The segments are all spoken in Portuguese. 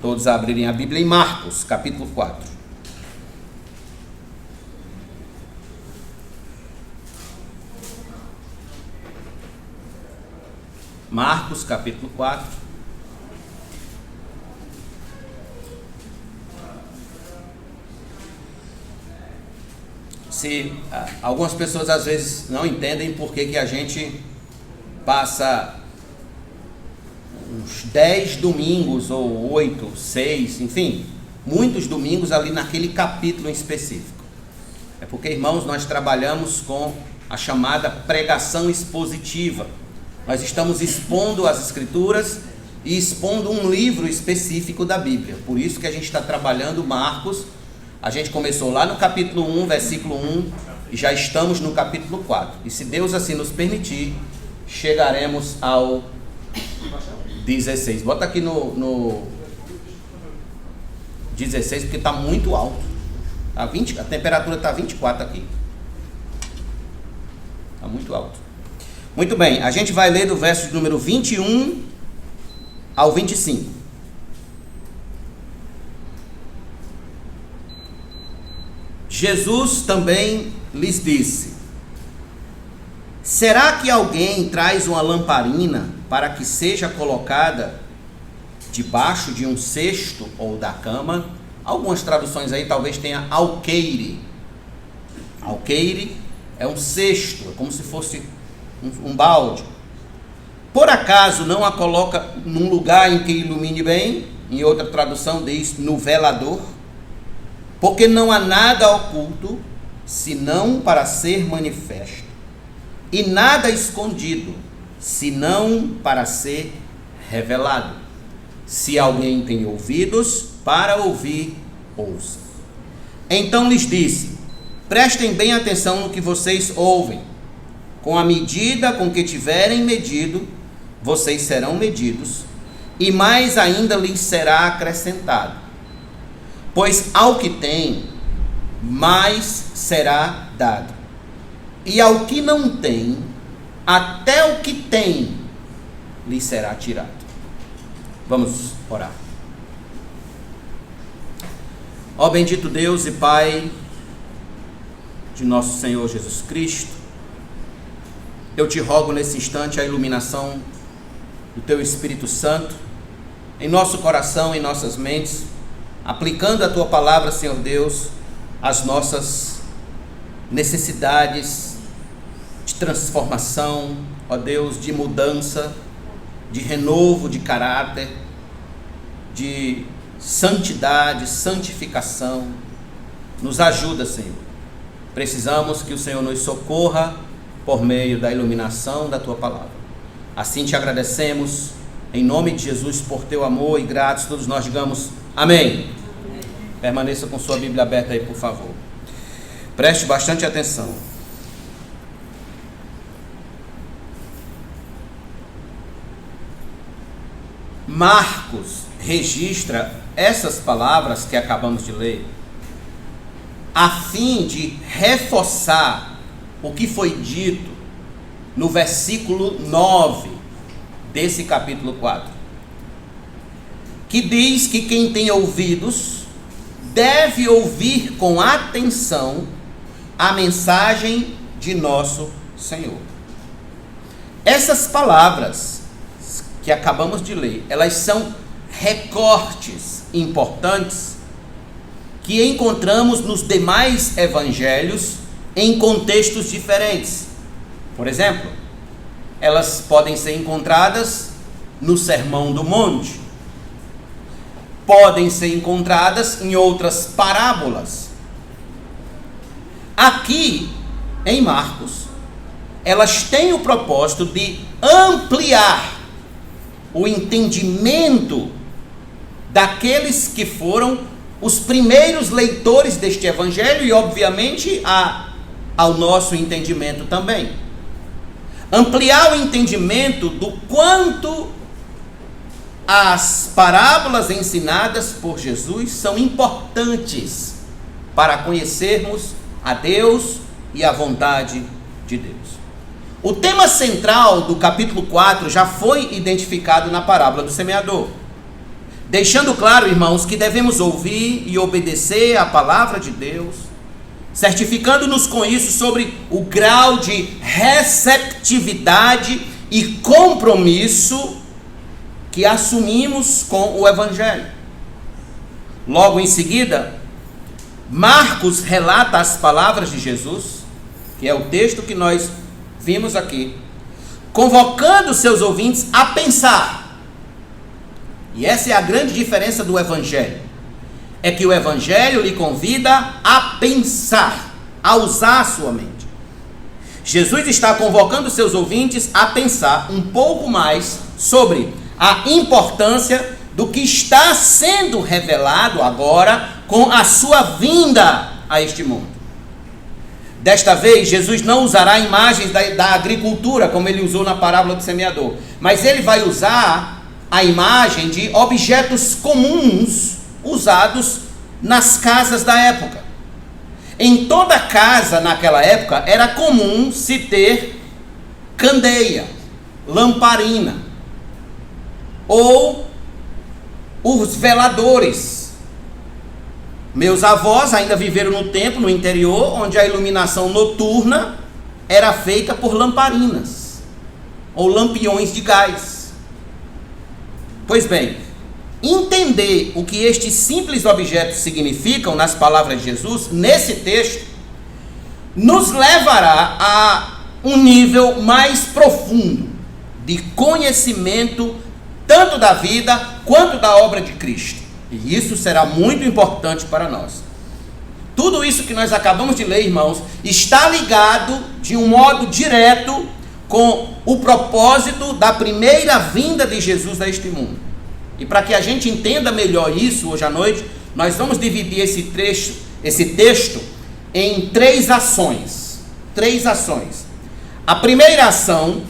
todos a abrirem a Bíblia em Marcos, capítulo 4. Marcos, capítulo 4. Algumas pessoas às vezes não entendem por que a gente passa uns 10 domingos, ou 8, 6, enfim, muitos domingos ali naquele capítulo em específico. É porque, irmãos, nós trabalhamos com a chamada pregação expositiva. Nós estamos expondo as Escrituras e expondo um livro específico da Bíblia. Por isso que a gente está trabalhando Marcos. A gente começou lá no capítulo 1, versículo 1, e já estamos no capítulo 4. E se Deus assim nos permitir, chegaremos ao 16. Bota aqui no 16, porque está muito alto. Tá 20, a temperatura está 24 aqui. Está muito alto. Muito bem, a gente vai ler do verso de número 21 ao 25. Jesus também lhes disse: será que alguém traz uma lamparina para que seja colocada debaixo de um cesto ou da cama? Algumas traduções aí talvez tenha alqueire. Alqueire é um cesto, é como se fosse um balde. Por acaso não a coloca num lugar em que ilumine bem? Em outra tradução diz no velador. Porque não há nada oculto, senão para ser manifesto, e nada escondido, senão para ser revelado. Se alguém tem ouvidos para ouvir, ouça. Então lhes disse: prestem bem atenção no que vocês ouvem. Com a medida com que tiverem medido, vocês serão medidos, e mais ainda lhes será acrescentado. Pois ao que tem, mais será dado. E ao que não tem, até o que tem, lhe será tirado. Vamos orar. Ó bendito Deus e Pai de nosso Senhor Jesus Cristo, eu te rogo nesse instante a iluminação do Teu Espírito Santo em nosso coração, em nossas mentes, aplicando a Tua palavra, Senhor Deus, às nossas necessidades de transformação, ó Deus, de mudança, de renovo de caráter, de santidade, santificação. Nos ajuda, Senhor. Precisamos que o Senhor nos socorra por meio da iluminação da Tua palavra. Assim te agradecemos, em nome de Jesus, por Teu amor, e gratos todos nós digamos amém. Permaneça com sua Bíblia aberta aí, por favor. Preste bastante atenção. Marcos registra essas palavras que acabamos de ler a fim de reforçar o que foi dito no versículo 9 desse capítulo 4, que diz que quem tem ouvidos deve ouvir com atenção a mensagem de nosso Senhor. Essas palavras que acabamos de ler, elas são recortes importantes que encontramos nos demais evangelhos em contextos diferentes. Por exemplo, elas podem ser encontradas no Sermão do Monte, podem ser encontradas em outras parábolas. Aqui, em Marcos, elas têm o propósito de ampliar o entendimento daqueles que foram os primeiros leitores deste evangelho e, obviamente, ao nosso entendimento também. Ampliar o entendimento do quanto as parábolas ensinadas por Jesus são importantes para conhecermos a Deus e a vontade de Deus. O tema central do capítulo 4 já foi identificado na parábola do semeador. deixando claro, irmãos, que devemos ouvir e obedecer à palavra de Deus, certificando-nos com isso sobre o grau de receptividade e compromisso que assumimos com o Evangelho. Logo em seguida, Marcos relata as palavras de Jesus, que é o texto que nós vimos aqui, convocando seus ouvintes a pensar. E essa é a grande diferença do Evangelho. É que o Evangelho lhe convida a pensar, a usar a sua mente. Jesus está convocando seus ouvintes a pensar um pouco mais sobre a importância do que está sendo revelado agora com a sua vinda a este mundo. Desta vez, Jesus não usará imagens da agricultura, como ele usou na parábola do semeador, mas ele vai usar a imagem de objetos comuns usados nas casas da época. Em toda casa naquela época era comum se ter candeia, lamparina, ou os veladores. Meus avós ainda viveram no tempo, no interior, onde a iluminação noturna era feita por lamparinas, ou lampiões de gás. Pois bem, entender o que estes simples objetos significam nas palavras de Jesus, nesse texto, nos levará a um nível mais profundo de conhecimento tanto da vida quanto da obra de Cristo. E isso será muito importante para nós. Tudo isso que nós acabamos de ler, irmãos, está ligado de um modo direto com o propósito da primeira vinda de Jesus a este mundo. E para que a gente entenda melhor isso hoje à noite, nós vamos dividir esse texto em três ações. A primeira ação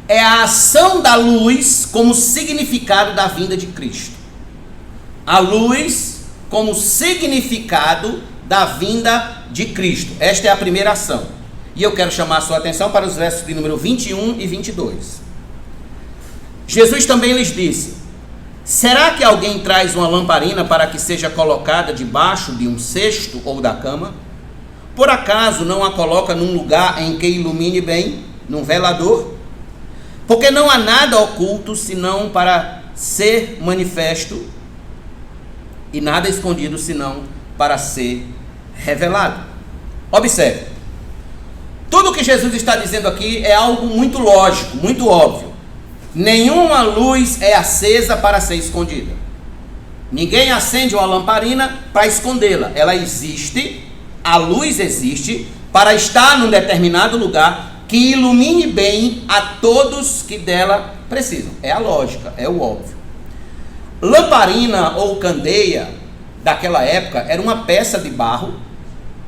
é a ação da luz como significado da vinda de Cristo. A luz como significado da vinda de Cristo. Esta é a primeira ação. E eu quero chamar a sua atenção para os versos de número 21 e 22. Jesus também lhes disse: será que alguém traz uma lamparina para que seja colocada debaixo de um cesto ou da cama? Por acaso não a coloca num lugar em que ilumine bem, num velador? Porque não há nada oculto senão para ser manifesto, e nada escondido senão para ser revelado. Observe, tudo que Jesus está dizendo aqui é algo muito lógico, muito óbvio. Nenhuma luz é acesa para ser escondida. Ninguém acende uma lamparina para escondê-la. Ela existe, a luz existe, para estar num determinado lugar que ilumine bem a todos que dela precisam. É a lógica, é o óbvio. Lamparina ou candeia daquela época era uma peça de barro.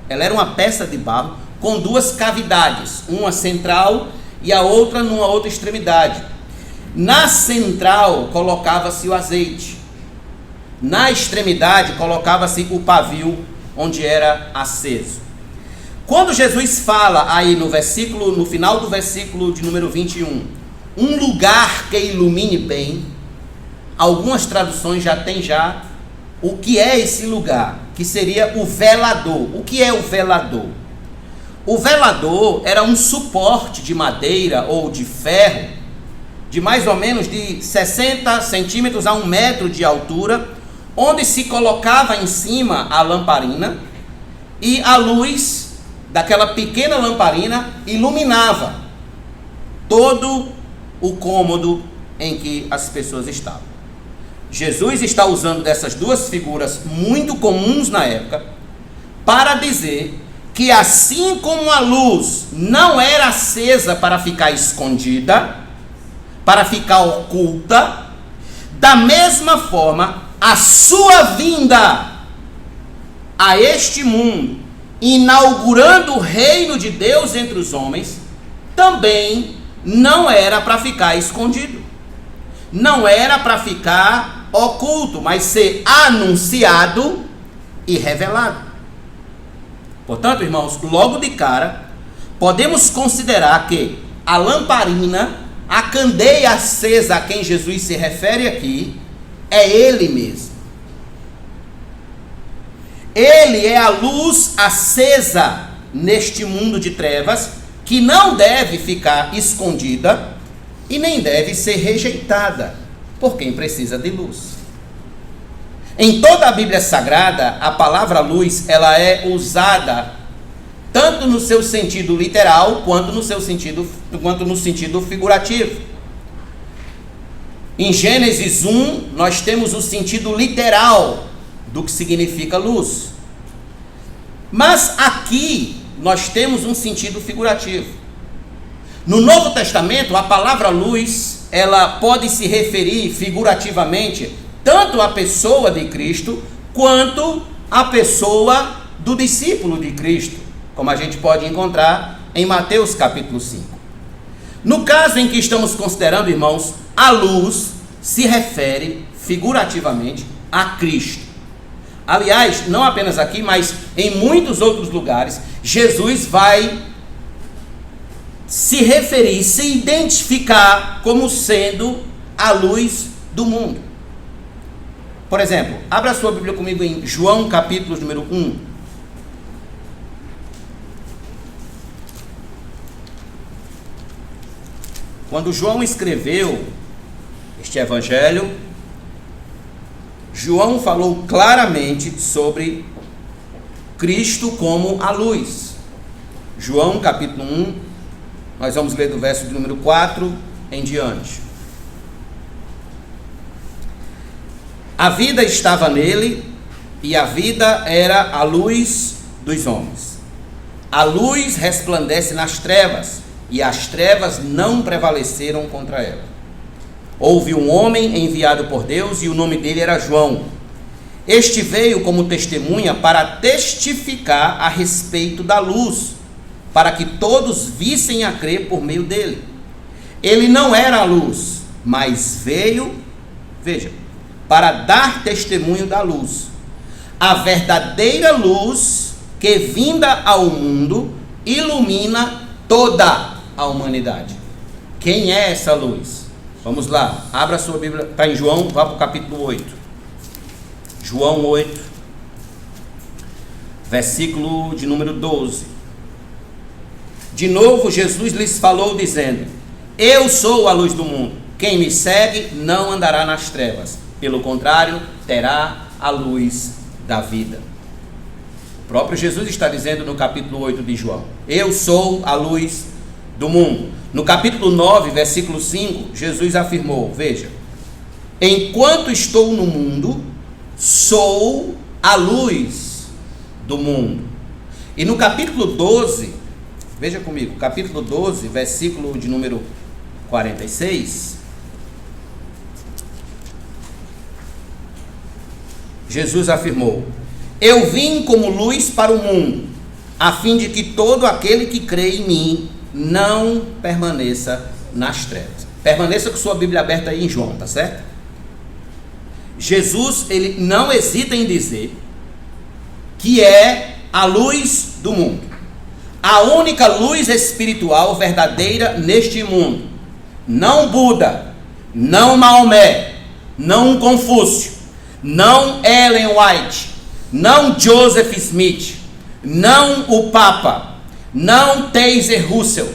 Ela era uma peça de barro com duas cavidades, uma central e a outra numa outra extremidade. Na central colocava-se o azeite. Na extremidade colocava-se o pavio onde era aceso. Quando Jesus fala aí no final do versículo de número 21, um lugar que ilumine bem, algumas traduções já têm o que é esse lugar, que seria o velador. O que é o velador? O velador era um suporte de madeira ou de ferro, de mais ou menos de 60 centímetros a 1 metro de altura, onde se colocava em cima a lamparina, e a luz daquela pequena lamparina iluminava todo o cômodo em que as pessoas estavam. Jesus está usando dessas duas figuras muito comuns na época para dizer que assim como a luz não era acesa para ficar escondida, para ficar oculta, da mesma forma a sua vinda a este mundo, inaugurando o reino de Deus entre os homens, também não era para ficar escondido, não era para ficar oculto, mas ser anunciado e revelado. Portanto, irmãos, logo de cara, podemos considerar que a lamparina, a candeia acesa a quem Jesus se refere aqui, é Ele mesmo. Ele é a luz acesa neste mundo de trevas, que não deve ficar escondida e nem deve ser rejeitada por quem precisa de luz. Em toda a Bíblia Sagrada, a palavra luz, ela é usada tanto no seu sentido literal, quanto no sentido figurativo. Em Gênesis 1, nós temos o sentido literal do que significa luz. Mas aqui, nós temos um sentido figurativo. No Novo Testamento, a palavra luz, ela pode se referir figurativamente tanto à pessoa de Cristo, quanto à pessoa do discípulo de Cristo, como a gente pode encontrar em Mateus capítulo 5. No caso em que estamos considerando, irmãos, a luz se refere figurativamente a Cristo. Aliás, não apenas aqui, mas em muitos outros lugares, Jesus vai se referir, se identificar como sendo a luz do mundo. Por exemplo, abra sua Bíblia comigo em João capítulo número 1. Quando João escreveu este evangelho, João falou claramente sobre Cristo como a luz. João capítulo 1, nós vamos ler do verso de número 4 em diante. A vida estava nele, e a vida era a luz dos homens. A luz resplandece nas trevas, e as trevas não prevaleceram contra ela. Houve um homem enviado por Deus, e o nome dele era João. Este veio como testemunha para testificar a respeito da luz, para que todos vissem a crer por meio dele. Ele não era a luz, mas veio, veja, para dar testemunho da luz. A verdadeira luz que, vinda ao mundo, ilumina toda a humanidade. Quem é essa luz? Vamos lá, abra a sua Bíblia, está em João, vá para o capítulo 8. João 8, versículo de número 12. De novo Jesus lhes falou dizendo: eu sou a luz do mundo. Quem me segue não andará nas trevas. Pelo contrário, terá a luz da vida. O próprio Jesus está dizendo no capítulo 8 de João: eu sou a luz do mundo. No capítulo 9, versículo 5, Jesus afirmou, veja: enquanto estou no mundo, sou a luz do mundo. E no capítulo 12, veja comigo, capítulo 12, versículo de número 46, Jesus afirmou: eu vim como luz para o mundo, a fim de que todo aquele que crê em mim não permaneça nas trevas. Permaneça com sua Bíblia aberta aí em João, tá certo? Jesus, ele não hesita em dizer que é a luz do mundo, a única luz espiritual verdadeira neste mundo. Não Buda, não Maomé, não Confúcio, não Ellen White, não Joseph Smith, não o Papa, não Taser Russell,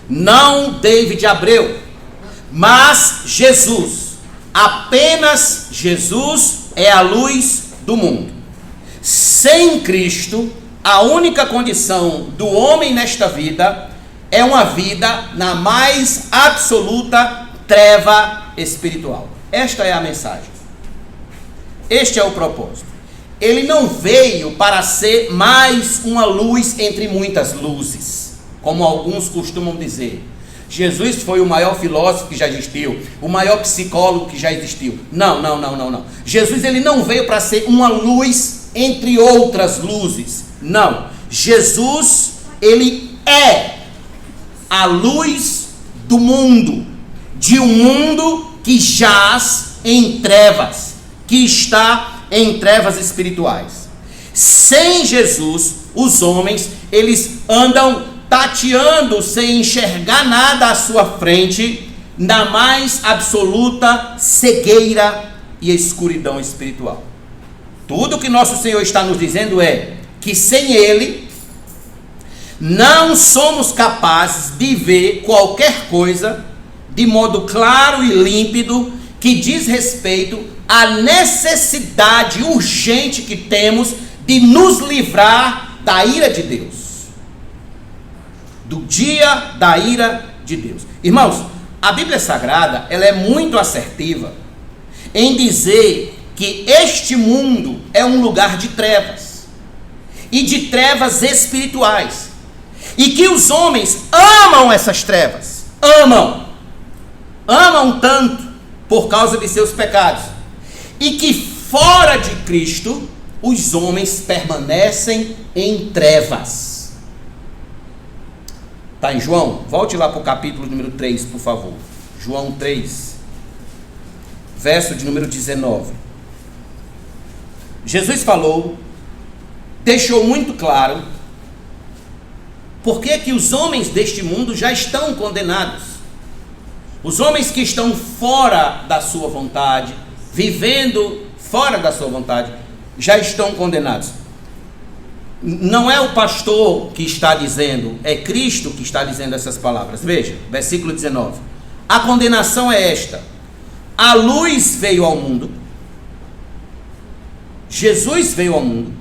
não David Abreu, mas Jesus. Apenas Jesus é a luz do mundo. Sem Cristo, a única condição do homem nesta vida é uma vida na mais absoluta treva espiritual. Esta é a mensagem. Este é o propósito. Ele não veio para ser mais uma luz entre muitas luzes, como alguns costumam dizer. Jesus foi o maior filósofo que já existiu, o maior psicólogo que já existiu. Não. Jesus, ele não veio para ser uma luz entre outras luzes. Não. Jesus, ele é a luz do mundo, de um mundo que jaz em trevas, que está em trevas espirituais. Sem Jesus, os homens, eles andam tateando sem enxergar nada à sua frente, na mais absoluta cegueira e escuridão espiritual. Tudo que nosso Senhor está nos dizendo é que sem Ele não somos capazes de ver qualquer coisa de modo claro e límpido que diz respeito à necessidade urgente que temos de nos livrar da ira de Deus, do dia da ira de Deus. Irmãos, a Bíblia Sagrada, ela é muito assertiva em dizer que este mundo é um lugar de trevas, e de trevas espirituais, e que os homens amam essas trevas, amam tanto por causa de seus pecados, e que fora de Cristo os homens permanecem em trevas. Está em João? Volte lá para o capítulo número 3, por favor. João 3, verso de número 19. Jesus falou, deixou muito claro, por que os homens deste mundo já estão condenados. Os homens que estão fora da sua vontade, vivendo fora da sua vontade, já estão condenados. Não é o pastor que está dizendo, é Cristo que está dizendo essas palavras. Veja, versículo 19. A condenação é esta: a luz veio ao mundo, Jesus veio ao mundo,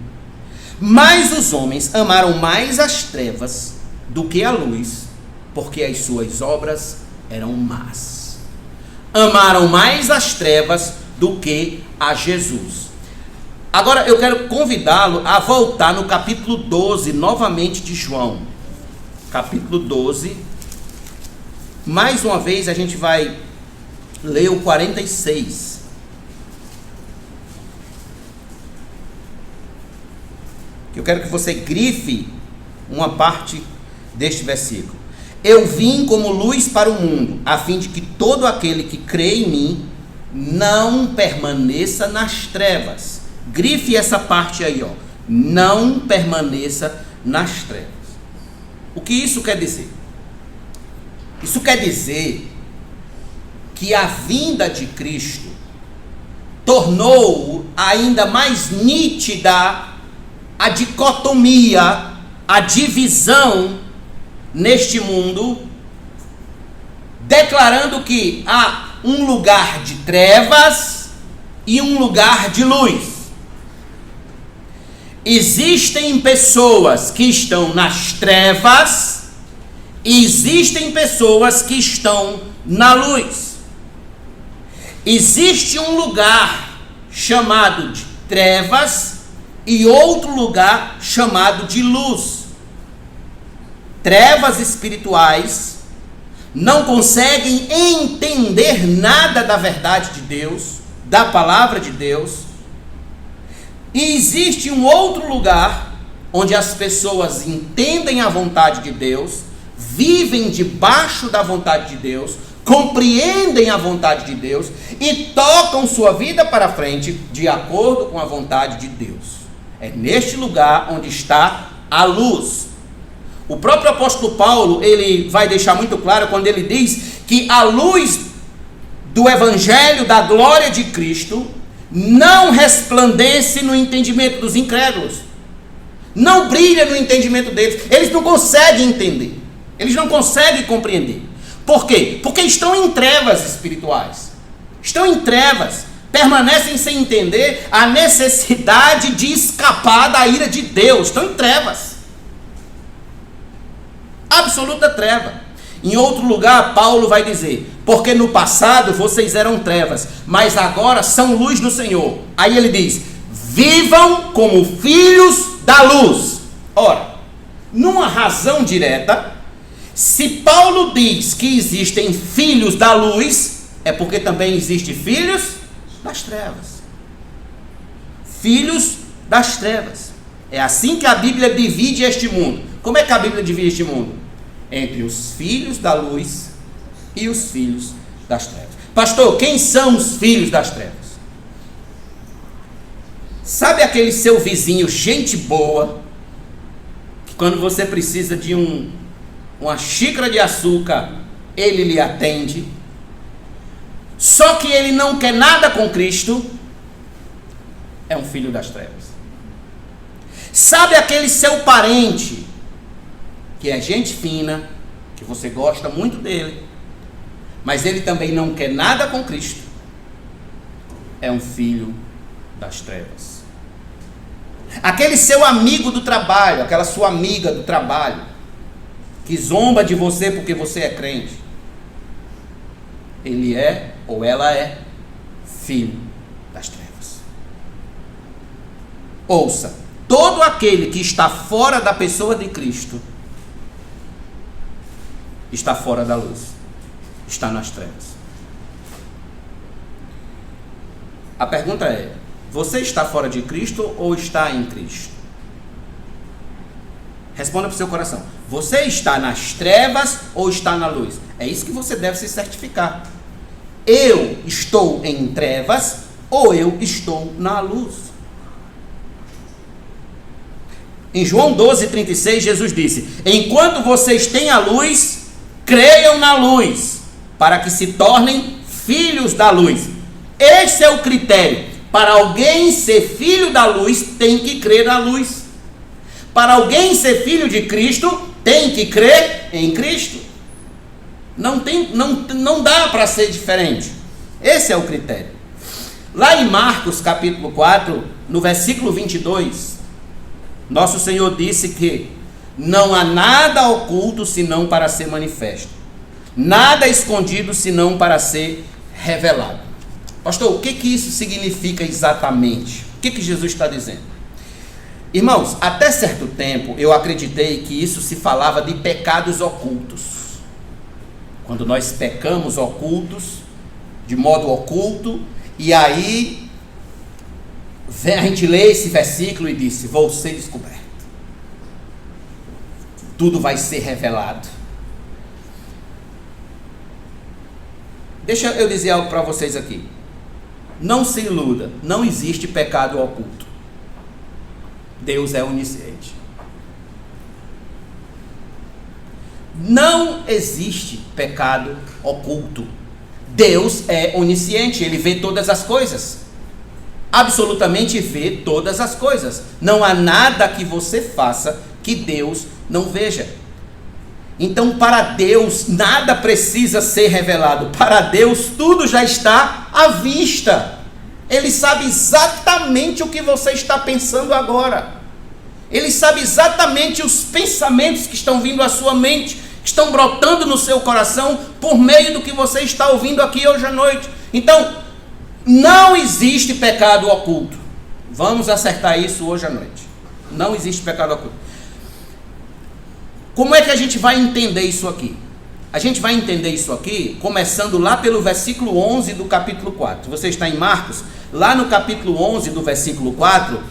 mas os homens amaram mais as trevas do que a luz, porque as suas obras eram más. Amaram mais as trevas do que a Jesus. Agora eu quero convidá-lo a voltar no capítulo 12, novamente, de João. Capítulo 12. Mais uma vez a gente vai ler o 46. Eu quero que você grife uma parte deste versículo. Eu vim como luz para o mundo, a fim de que todo aquele que crê em mim não permaneça nas trevas. Grife essa parte aí, ó. Não permaneça nas trevas. O que isso quer dizer? Isso quer dizer que a vinda de Cristo tornou ainda mais nítida a dicotomia, a divisão neste mundo, declarando que há um lugar de trevas e um lugar de luz. Existem pessoas que estão nas trevas e existem pessoas que estão na luz. Existe um lugar chamado de trevas e outro lugar chamado de luz. Trevas espirituais não conseguem entender nada da verdade de Deus, da palavra de Deus. E existe um outro lugar onde as pessoas entendem a vontade de Deus, vivem debaixo da vontade de Deus, compreendem a vontade de Deus e tocam sua vida para frente de acordo com a vontade de Deus. É neste lugar onde está a luz. O próprio apóstolo Paulo, ele vai deixar muito claro quando ele diz que a luz do evangelho da glória de Cristo não resplandece no entendimento dos incrédulos, não brilha no entendimento deles. Eles não conseguem entender, eles não conseguem compreender. Por quê? Porque estão em trevas espirituais, estão em trevas, permanecem sem entender a necessidade de escapar da ira de Deus, estão em trevas, absoluta treva. Em outro lugar, Paulo vai dizer, porque no passado vocês eram trevas, mas agora são luz no Senhor. Aí ele diz, vivam como filhos da luz. Ora, numa razão direta, se Paulo diz que existem filhos da luz, é porque também existem filhos das trevas. Filhos das trevas. É assim que a Bíblia divide este mundo. Como é que a Bíblia divide este mundo? Entre os filhos da luz e os filhos das trevas. Pastor, quem são os filhos das trevas? Sabe aquele seu vizinho, gente boa, que quando você precisa de uma xícara de açúcar, ele lhe atende? só que ele não quer nada com Cristo, é um filho das trevas. Sabe aquele seu parente, que é gente fina, que você gosta muito dele, mas ele também não quer nada com Cristo, é um filho das trevas. Aquele seu amigo do trabalho, aquela sua amiga do trabalho, que zomba de você porque você é crente, ele é ou ela é filho das trevas. Ouça, todo aquele que está fora da pessoa de Cristo está fora da luz, está nas trevas. A pergunta é: você está fora de Cristo ou está em Cristo? Responda para o seu coração. Você está nas trevas ou está na luz? É isso que você deve se certificar. Eu estou em trevas ou eu estou na luz? Em João 12:36, Jesus disse: enquanto vocês têm a luz, creiam na luz, para que se tornem filhos da luz. Esse é o critério. Para alguém ser filho da luz, tem que crer na luz. Para alguém ser filho de Cristo, tem que crer em Cristo. Não dá para ser diferente. Esse é o critério. Lá em Marcos capítulo 4, no versículo 22, nosso Senhor disse que não há nada oculto senão para ser manifesto, nada escondido senão para ser revelado. Pastor, o que isso significa exatamente? O que Jesus está dizendo? Irmãos, até certo tempo eu acreditei que isso se falava de pecados ocultos. Quando nós pecamos ocultos, de modo oculto, e aí a gente lê esse versículo e diz: vou ser descoberto. Tudo vai ser revelado. Deixa eu dizer algo para vocês aqui. Não se iluda, não existe pecado oculto. Deus é onisciente. Não existe pecado oculto. Deus é onisciente, Ele vê todas as coisas. Absolutamente vê todas as coisas. Não há nada que você faça que Deus não veja. Então, para Deus, nada precisa ser revelado. Para Deus, tudo já está à vista. Ele sabe exatamente o que você está pensando agora. Ele sabe exatamente os pensamentos que estão vindo à sua mente, que estão brotando no seu coração, por meio do que você está ouvindo aqui hoje à noite. Então, não existe pecado oculto. Vamos acertar isso hoje à noite. Não existe pecado oculto. Como é que a gente vai entender isso aqui? A gente vai entender isso aqui começando lá pelo versículo 11 do capítulo 4. Você está em Marcos? Lá no capítulo 11 do versículo 4,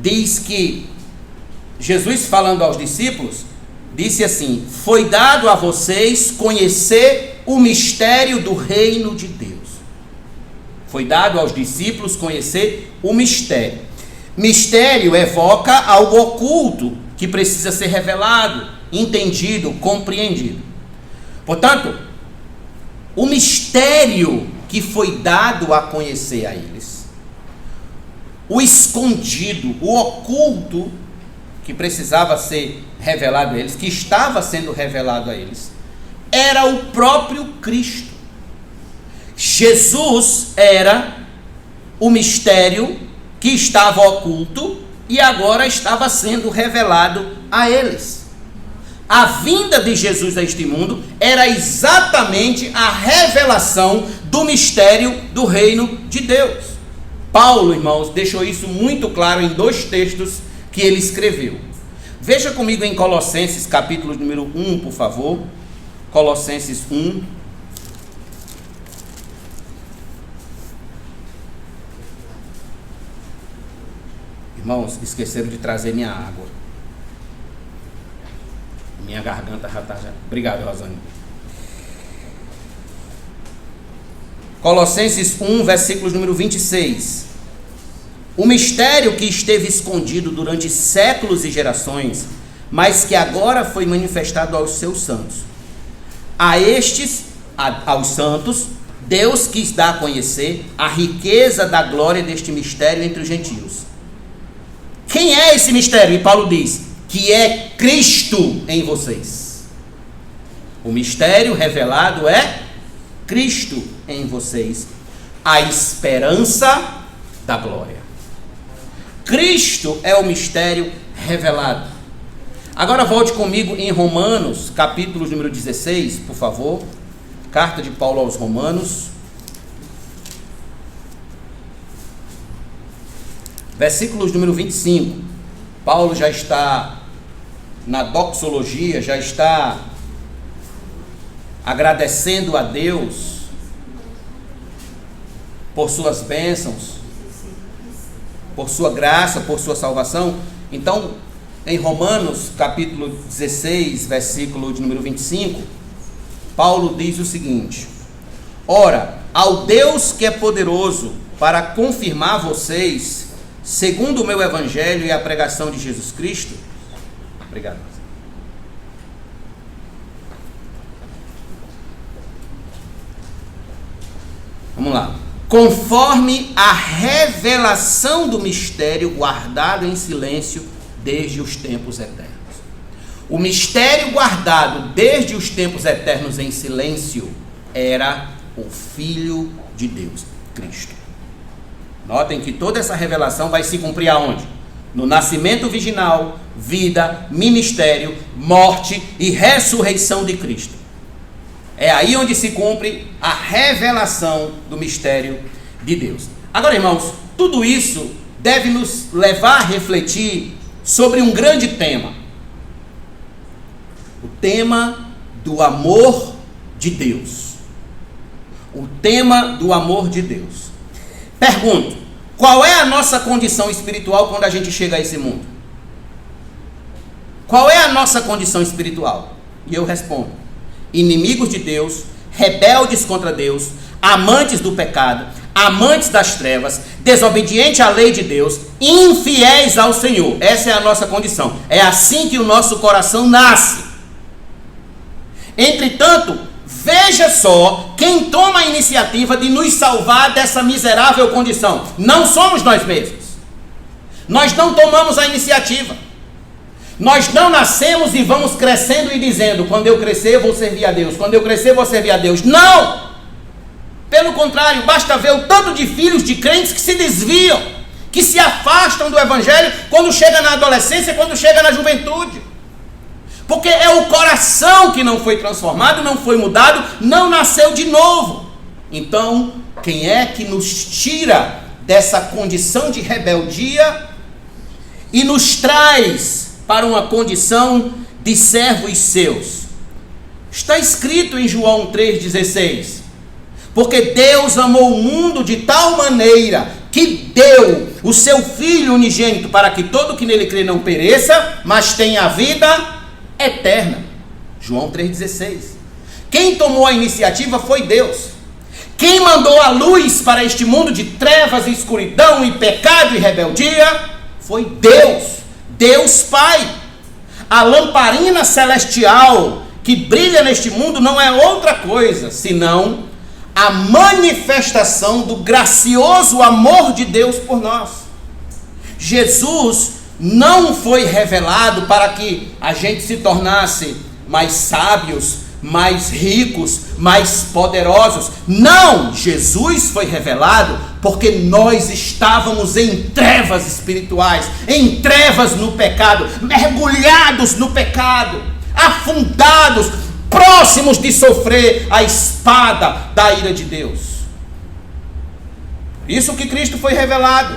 diz que Jesus, falando aos discípulos, disse assim: foi dado a vocês conhecer o mistério do reino de Deus. Foi dado aos discípulos conhecer o mistério. Mistério evoca algo oculto que precisa ser revelado, entendido, compreendido. Portanto, o mistério que foi dado a conhecer a eles, o escondido, o oculto que precisava ser revelado a eles, que estava sendo revelado a eles, era o próprio Cristo. Jesus era o mistério que estava oculto e agora estava sendo revelado a eles. A vinda de Jesus a este mundo era exatamente a revelação do mistério do reino de Deus. Paulo, irmãos, deixou isso muito claro em 2 textos que ele escreveu. Veja comigo em Colossenses, capítulo número 1, por favor. Colossenses 1. Irmãos, esqueceram de trazer minha água. Minha garganta já está... Obrigado, Rosane. Colossenses 1, versículos número 26. O mistério que esteve escondido durante séculos e gerações, mas que agora foi manifestado aos seus santos. A estes, aos santos, Deus quis dar a conhecer a riqueza da glória deste mistério entre os gentios. Quem é esse mistério? E Paulo diz que é Cristo em vocês. O mistério revelado é Cristo em vocês, a esperança da glória. Cristo é o mistério revelado. Agora volte comigo em Romanos, capítulo número 16, por favor. Carta de Paulo aos Romanos. Versículos número 25. Paulo já está na doxologia, já está agradecendo a Deus por suas bênçãos, por sua graça, por sua salvação. Então, em Romanos, capítulo 16, versículo de número 25, Paulo diz o seguinte: ora, ao Deus que é poderoso para confirmar vocês, segundo o meu evangelho e a pregação de Jesus Cristo. Obrigado. Vamos lá. Conforme a revelação do mistério guardado em silêncio desde os tempos eternos. O mistério guardado desde os tempos eternos em silêncio era o Filho de Deus, Cristo. Notem que toda essa revelação vai se cumprir aonde? No nascimento virginal, vida, ministério, morte e ressurreição de Cristo. É aí onde se cumpre a revelação do mistério de Deus. Agora, irmãos, tudo isso deve nos levar a refletir sobre um grande tema. O tema do amor de Deus. O tema do amor de Deus. Pergunto, qual é a nossa condição espiritual quando a gente chega a esse mundo? Qual é a nossa condição espiritual? E eu respondo: inimigos de Deus, rebeldes contra Deus, amantes do pecado, amantes das trevas, desobedientes à lei de Deus, infiéis ao Senhor. Essa é a nossa condição. É assim que o nosso coração nasce. Entretanto, veja só quem toma a iniciativa de nos salvar dessa miserável condição. Não somos nós mesmos. Nós não tomamos a iniciativa. Nós não nascemos e vamos crescendo e dizendo: quando eu crescer eu vou servir a Deus, quando eu crescer eu vou servir a Deus. Não! Pelo contrário, basta ver o tanto de filhos de crentes que se desviam, que se afastam do evangelho quando chega na adolescência, quando chega na juventude. Porque é o coração que não foi transformado, não foi mudado, não nasceu de novo. Então, quem é que nos tira dessa condição de rebeldia e nos traz para uma condição de servos seus? Está escrito em João 3,16: porque Deus amou o mundo de tal maneira que deu o seu Filho unigênito para que todo que nele crê não pereça, mas tenha a vida eterna. João 3,16. Quem tomou a iniciativa foi Deus. Quem mandou a luz para este mundo de trevas e escuridão e pecado e rebeldia foi Deus. Deus Pai. A lamparina celestial que brilha neste mundo não é outra coisa senão a manifestação do gracioso amor de Deus por nós. Jesus não foi revelado para que a gente se tornasse mais sábios, mais ricos, mais poderosos. Não! Jesus foi revelado porque nós estávamos em trevas espirituais, em trevas no pecado, mergulhados no pecado, afundados, próximos de sofrer a espada da ira de Deus. Isso que Cristo foi revelado.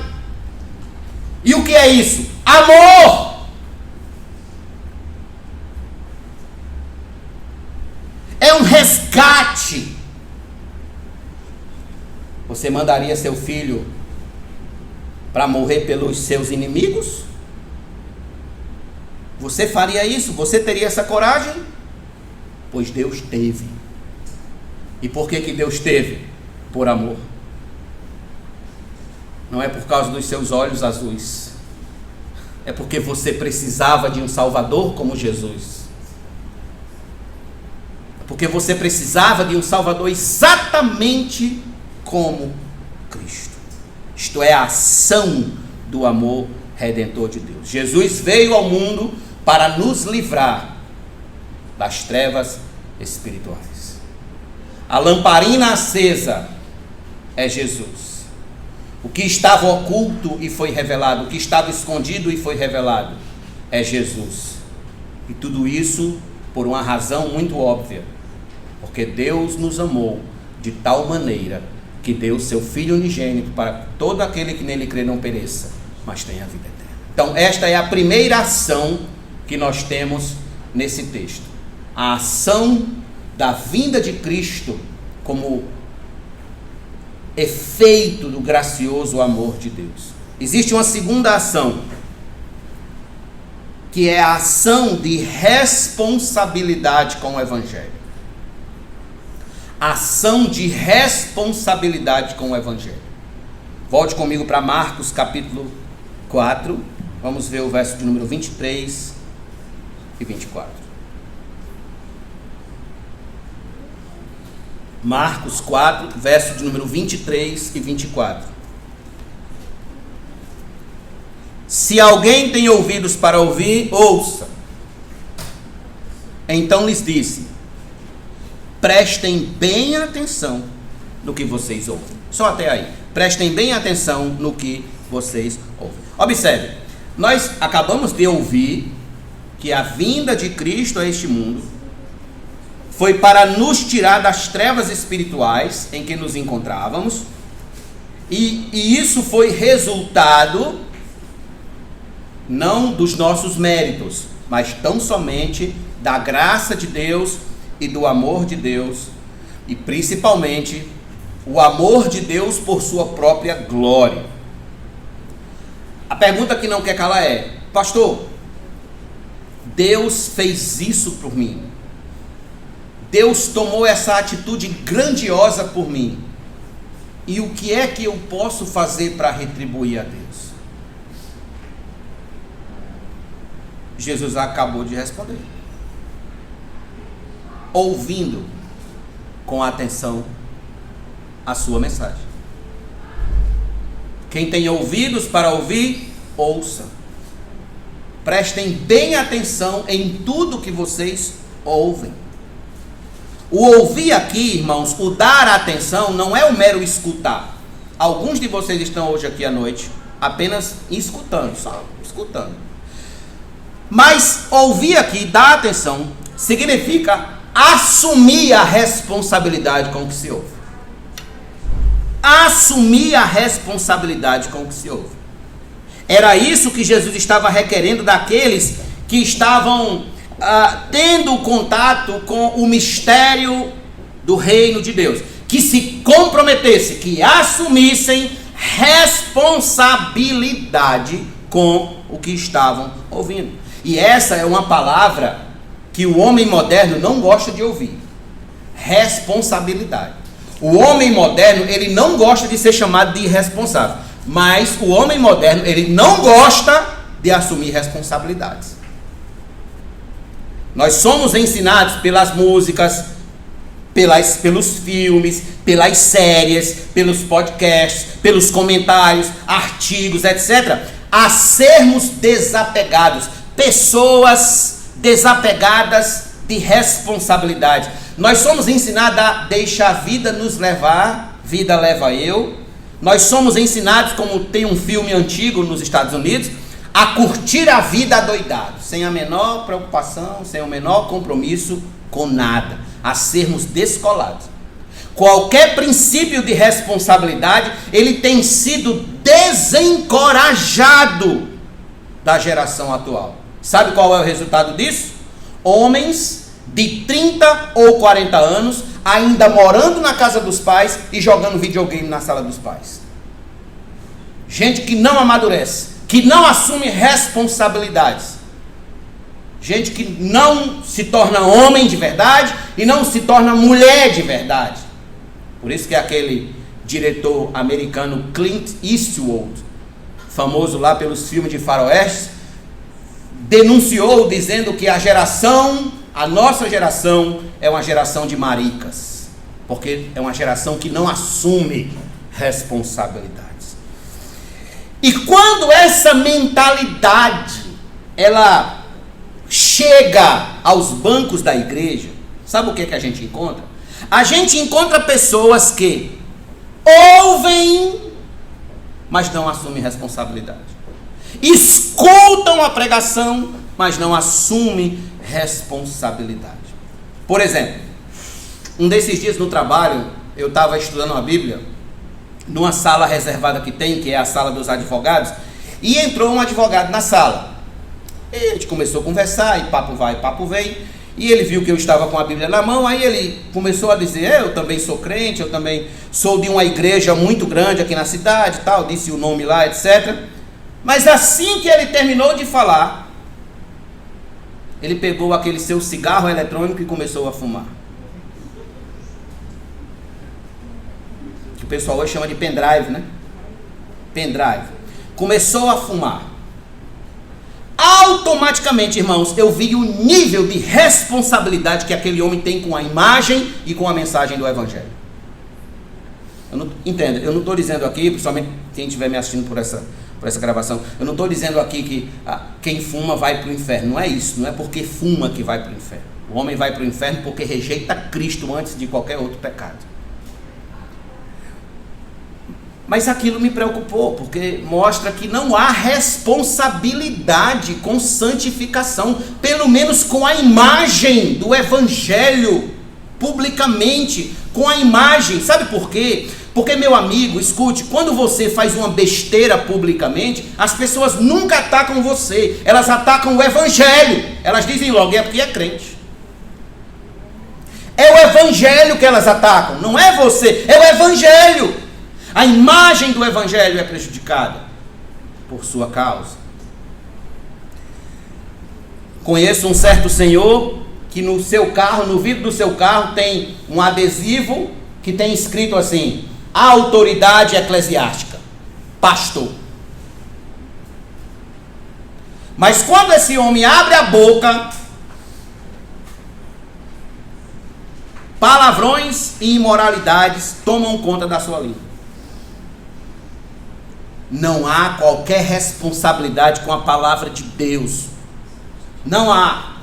E o que é isso? Amor! É um resgate. Você mandaria seu filho para morrer pelos seus inimigos? Você faria isso? Você teria essa coragem? Pois Deus teve. E por que Deus teve? Por amor. Não é por causa dos seus olhos azuis. É porque você precisava de um Salvador como Jesus. Porque você precisava de um Salvador exatamente como Cristo. Isto é a ação do amor redentor de Deus. Jesus veio ao mundo para nos livrar das trevas espirituais. A lamparina acesa é Jesus. O que estava oculto e foi revelado, o que estava escondido e foi revelado é Jesus. E tudo isso por uma razão muito óbvia. Porque Deus nos amou de tal maneira que deu seu Filho unigênito para que todo aquele que nele crê não pereça, mas tenha a vida eterna. Então esta é a primeira ação que nós temos nesse texto. A ação da vinda de Cristo como efeito do gracioso amor de Deus. Existe uma segunda ação, que é a ação de responsabilidade com o Evangelho. Ação de responsabilidade com o Evangelho. Volte comigo para Marcos capítulo 4. Vamos ver o verso de número 23 e 24. Marcos 4, verso de número 23 e 24. Se alguém tem ouvidos para ouvir, ouça. Então lhes disse: prestem bem atenção no que vocês ouvem. Só até aí. Prestem bem atenção no que vocês ouvem. Observe, nós acabamos de ouvir que a vinda de Cristo a este mundo foi para nos tirar das trevas espirituais em que nos encontrávamos, e isso foi resultado não dos nossos méritos, mas tão somente da graça de Deus e do amor de Deus, e principalmente o amor de Deus por sua própria glória. A pergunta que não quer calar é: pastor, Deus fez isso por mim, Deus tomou essa atitude grandiosa por mim, e o que é que eu posso fazer para retribuir a Deus? Jesus acabou de responder, ouvindo com atenção a sua mensagem. Quem tem ouvidos para ouvir, ouça. Prestem bem atenção em tudo que vocês ouvem. O ouvir aqui, irmãos, o dar atenção, não é o mero escutar. Alguns de vocês estão hoje aqui à noite apenas escutando, só escutando. Mas ouvir aqui, dar atenção, significa assumir a responsabilidade com o que se ouve. Assumir a responsabilidade com o que se ouve. Era isso que Jesus estava requerendo daqueles que estavam tendo contato com o mistério do reino de Deus. Que se comprometesse, que assumissem responsabilidade com o que estavam ouvindo. E essa é uma palavra que o homem moderno não gosta de ouvir. Responsabilidade. O homem moderno, ele não gosta de ser chamado de irresponsável. Mas o homem moderno, ele não gosta de assumir responsabilidades. Nós somos ensinados pelas músicas, pelos filmes, pelas séries, pelos podcasts, pelos comentários, artigos, etc., a sermos desapegados. Pessoas desapegadas de responsabilidade. Nós somos ensinados a deixar a vida nos levar, vida leva eu. Nós somos ensinados, como tem um filme antigo nos Estados Unidos, a curtir a vida adoidado, sem a menor preocupação, sem o menor compromisso com nada, a sermos descolados. Qualquer princípio de responsabilidade, ele tem sido desencorajado da geração atual. Sabe qual é o resultado disso? Homens de 30 ou 40 anos, ainda morando na casa dos pais e jogando videogame na sala dos pais. Gente que não amadurece, que não assume responsabilidades. Gente que não se torna homem de verdade e não se torna mulher de verdade. Por isso que aquele diretor americano Clint Eastwood, famoso lá pelos filmes de faroeste, denunciou dizendo que a geração A nossa geração é uma geração de maricas, porque é uma geração que não assume responsabilidades. E quando essa mentalidade, ela chega aos bancos da igreja, sabe o que a gente encontra? A gente encontra pessoas que ouvem, mas não assumem responsabilidade. Escutam a pregação, mas não assumem responsabilidade. Por exemplo, um desses dias no trabalho, eu estava estudando a Bíblia, numa sala reservada que tem, que é a sala dos advogados, e entrou um advogado na sala. E a gente começou a conversar, e papo vai, papo vem, e ele viu que eu estava com a Bíblia na mão, aí ele começou a dizer, eu também sou crente, eu também sou de uma igreja muito grande aqui na cidade, tal, disse o nome lá, etc. Mas assim que ele terminou de falar, ele pegou aquele seu cigarro eletrônico e começou a fumar. Que o pessoal hoje chama de pendrive, né? Pendrive. Começou a fumar. Automaticamente, irmãos, eu vi o nível de responsabilidade que aquele homem tem com a imagem e com a mensagem do Evangelho. Entenda, eu não estou dizendo aqui, principalmente quem estiver me assistindo por essa gravação, eu não estou dizendo aqui que quem fuma vai para o inferno. Não é isso, não é porque fuma que vai para o inferno. O homem vai para o inferno porque rejeita Cristo antes de qualquer outro pecado. Mas aquilo me preocupou, porque mostra que não há responsabilidade com santificação, pelo menos com a imagem do Evangelho, publicamente, com a imagem. Sabe por quê? Porque, meu amigo, escute, quando você faz uma besteira publicamente, as pessoas nunca atacam você, elas atacam o Evangelho. Elas dizem logo, é porque é crente. É o Evangelho que elas atacam, não é você, é o Evangelho. A imagem do Evangelho é prejudicada por sua causa. Conheço um certo senhor que no seu carro, no vidro do seu carro, tem um adesivo que tem escrito assim: autoridade eclesiástica, pastor. Mas quando esse homem abre a boca, palavrões e imoralidades tomam conta da sua língua. Não há qualquer responsabilidade com a palavra de Deus. Não há.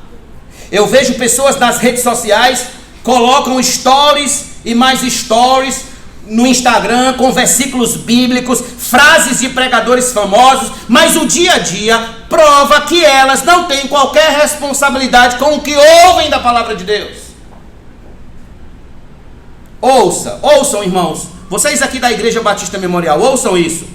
Eu vejo pessoas nas redes sociais, colocam stories e mais stories no Instagram com versículos bíblicos, frases de pregadores famosos, mas o dia a dia prova que elas não têm qualquer responsabilidade com o que ouvem da palavra de Deus. Ouçam, irmãos, vocês aqui da Igreja Batista Memorial, ouçam isso.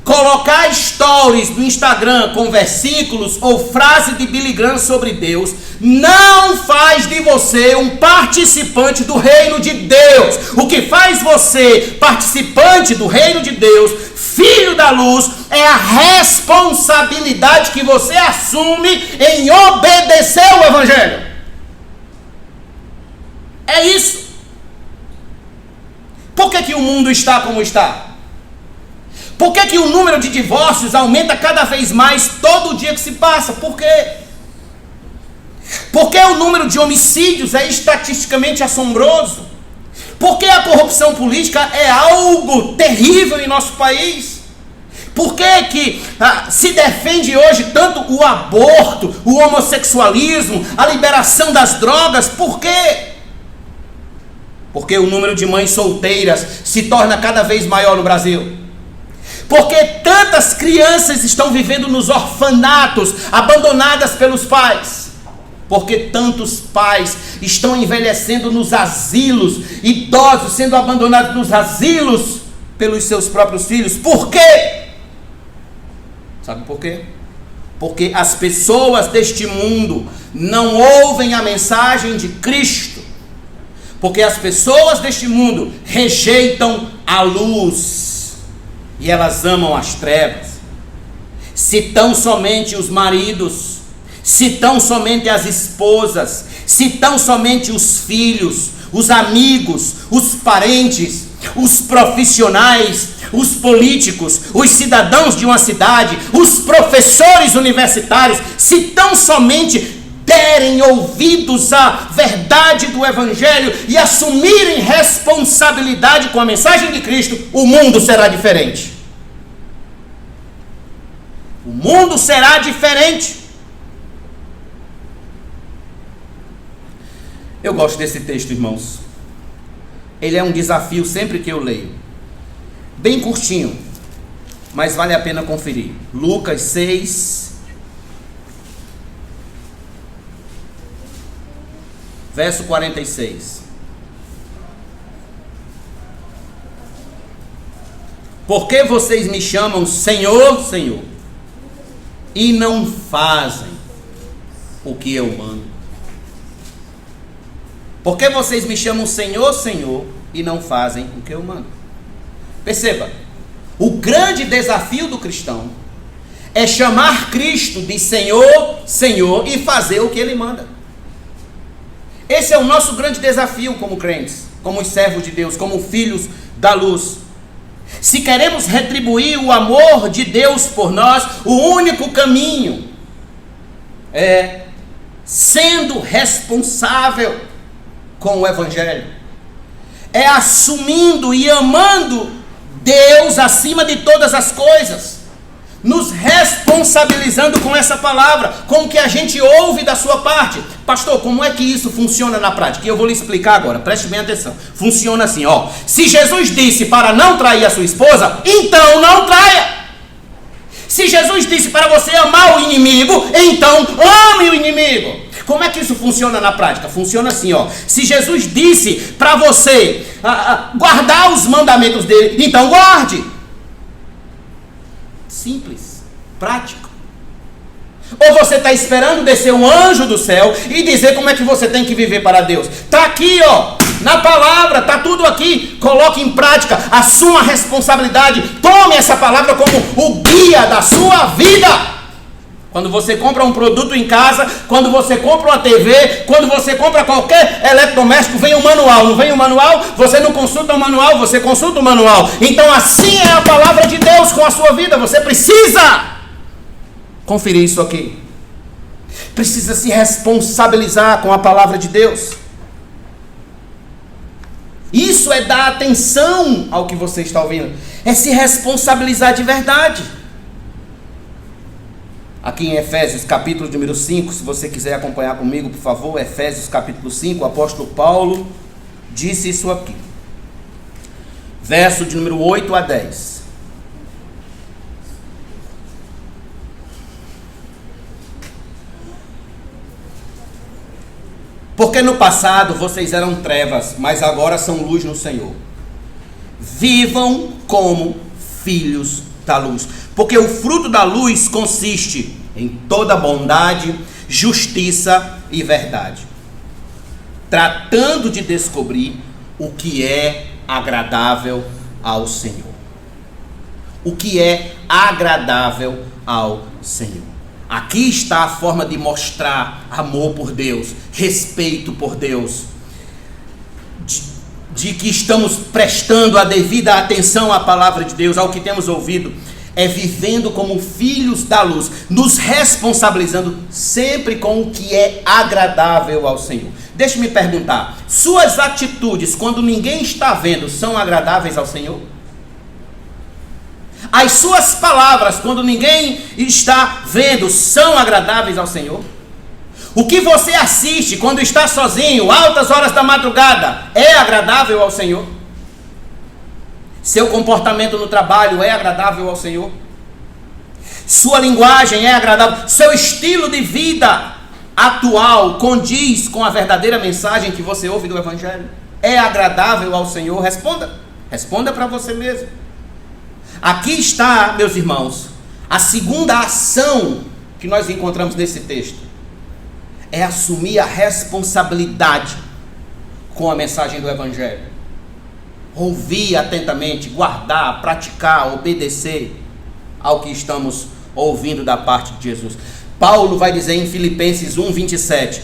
Colocar stories no Instagram com versículos ou frase de Billy Graham sobre Deus não faz de você um participante do reino de Deus. O que faz você participante do reino de Deus, filho da luz, é a responsabilidade que você assume em obedecer o Evangelho. É isso. Por que o mundo está como está? Por que o número de divórcios aumenta cada vez mais todo dia que se passa? Por quê? Porque o número de homicídios é estatisticamente assombroso? Porque a corrupção política é algo terrível em nosso país? Por que se defende hoje tanto o aborto, o homossexualismo, a liberação das drogas? Por quê? Porque o número de mães solteiras se torna cada vez maior no Brasil. Porque tantas crianças estão vivendo nos orfanatos, abandonadas pelos pais. Porque tantos pais estão envelhecendo nos asilos, idosos sendo abandonados nos asilos pelos seus próprios filhos. Por quê? Sabe por quê? Porque as pessoas deste mundo não ouvem a mensagem de Cristo. Porque as pessoas deste mundo rejeitam a luz. E elas amam as trevas. Se tão somente os maridos, se tão somente as esposas, se tão somente os filhos, os amigos, os parentes, os profissionais, os políticos, os cidadãos de uma cidade, os professores universitários, se tão somente derem ouvidos à verdade do Evangelho e assumirem responsabilidade com a mensagem de Cristo, o mundo será diferente. O mundo será diferente. Eu gosto desse texto, irmãos. Ele é um desafio sempre que eu leio. Bem curtinho, mas vale a pena conferir. Lucas 6, verso 46. Por que vocês me chamam Senhor, Senhor, e não fazem o que eu mando? Por que vocês me chamam Senhor, Senhor, e não fazem o que eu mando? Perceba, o grande desafio do cristão é chamar Cristo de Senhor, Senhor, e fazer o que Ele manda. Esse é o nosso grande desafio como crentes, como os servos de Deus, como filhos da luz. Se queremos retribuir o amor de Deus por nós, o único caminho é sendo responsável com o Evangelho, é assumindo e amando Deus acima de todas as coisas, nos responsabilizando com essa palavra, com o que a gente ouve da sua parte. Pastor, como é que isso funciona na prática? E eu vou lhe explicar agora, preste bem atenção. Funciona assim, ó. Se Jesus disse para não trair a sua esposa, então não traia. Se Jesus disse para você amar o inimigo, então ame o inimigo. Como é que isso funciona na prática? Funciona assim, ó. Se Jesus disse para você guardar os mandamentos dele, então guarde. Simples, prático. Ou você está esperando descer um anjo do céu e dizer como é que você tem que viver para Deus? Está aqui, ó, na palavra, está tudo aqui. Coloque em prática, assuma a responsabilidade. Tome essa palavra como o guia da sua vida. Quando você compra um produto em casa, quando você compra uma TV, quando você compra qualquer eletrodoméstico, vem um manual. Não vem um manual? Você não consulta o manual, você consulta o manual. Então assim é a palavra de Deus com a sua vida. Você precisa conferir isso aqui. Precisa se responsabilizar com a palavra de Deus. Isso é dar atenção ao que você está ouvindo. É se responsabilizar de verdade. Aqui em Efésios, capítulo número 5, se você quiser acompanhar comigo, por favor, Efésios, capítulo 5, o apóstolo Paulo disse isso aqui. Verso de número 8 a 10. Porque no passado vocês eram trevas, mas agora são luz no Senhor. Vivam como filhos da luz. Porque o fruto da luz consiste em toda bondade, justiça e verdade, tratando de descobrir o que é agradável ao Senhor. O que é agradável ao Senhor. Aqui está a forma de mostrar amor por Deus, respeito por Deus, de que estamos prestando a devida atenção à palavra de Deus, ao que temos ouvido. É vivendo como filhos da luz, nos responsabilizando sempre com o que é agradável ao Senhor. Deixe-me perguntar, suas atitudes, quando ninguém está vendo, são agradáveis ao Senhor? As suas palavras, quando ninguém está vendo, são agradáveis ao Senhor? O que você assiste quando está sozinho, altas horas da madrugada, é agradável ao Senhor? Seu comportamento no trabalho é agradável ao Senhor? Sua linguagem é agradável? Seu estilo de vida atual condiz com a verdadeira mensagem que você ouve do Evangelho? É agradável ao Senhor? Responda. Responda para você mesmo. Aqui está, meus irmãos, a segunda ação que nós encontramos nesse texto. É assumir a responsabilidade com a mensagem do Evangelho. Ouvir atentamente, guardar, praticar, obedecer ao que estamos ouvindo da parte de Jesus. Paulo vai dizer em Filipenses 1:27,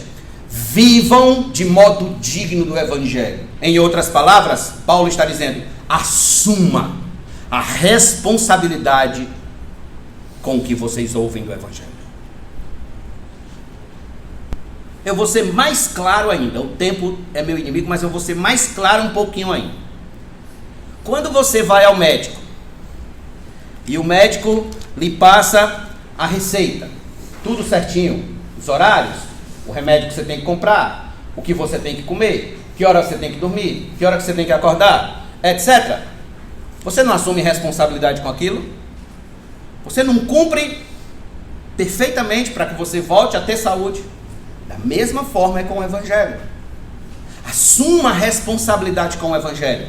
vivam de modo digno do Evangelho. Em outras palavras, Paulo está dizendo, assuma a responsabilidade com o que vocês ouvem do Evangelho. eu vou ser mais claro ainda. O tempo é meu inimigo, mas eu vou ser mais claro um pouquinho ainda. Quando você vai ao médico e o médico lhe passa a receita, tudo certinho, os horários, o remédio que você tem que comprar, o que você tem que comer, que hora você tem que dormir, que hora que você tem que acordar, etc. Você não assume responsabilidade com aquilo? Você não cumpre perfeitamente para que você volte a ter saúde? Da mesma forma é com o Evangelho. Assuma responsabilidade com o Evangelho.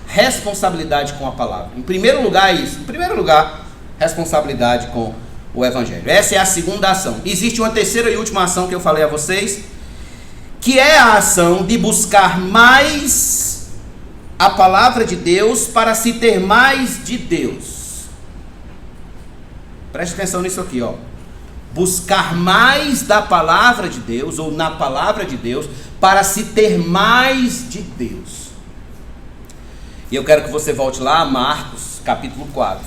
Responsabilidade com a palavra. Em primeiro lugar é isso. Em primeiro lugar, responsabilidade com o Evangelho. Essa é a segunda ação. Existe uma terceira e última ação que eu falei a vocês, que é a ação de buscar mais a palavra de Deus para se ter mais de Deus. Preste atenção nisso aqui, ó. Buscar mais da palavra de Deus, ou na palavra de Deus, para se ter mais de Deus. E eu quero que você volte lá a Marcos, capítulo 4.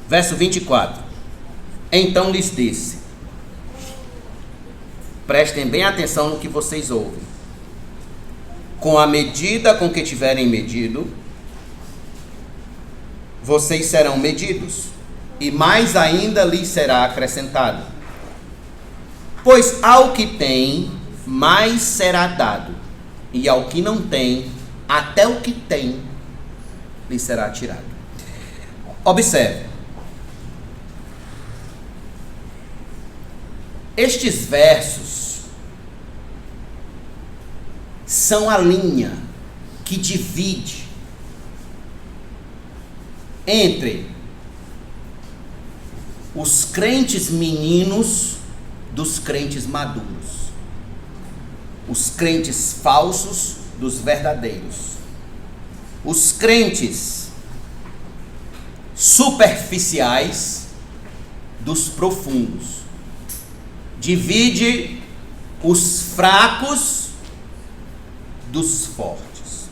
Verso 24. Então lhes disse: prestem bem atenção no que vocês ouvem. Com a medida com que tiverem medido, vocês serão medidos, e mais ainda lhes será acrescentado. Pois ao que tem, mais será dado, e ao que não tem, até o que tem, lhe será tirado. Observe. Estes versos são a linha que divide entre os crentes meninos dos crentes maduros, os crentes falsos dos verdadeiros, os crentes superficiais dos profundos. Divide os fracos dos fortes.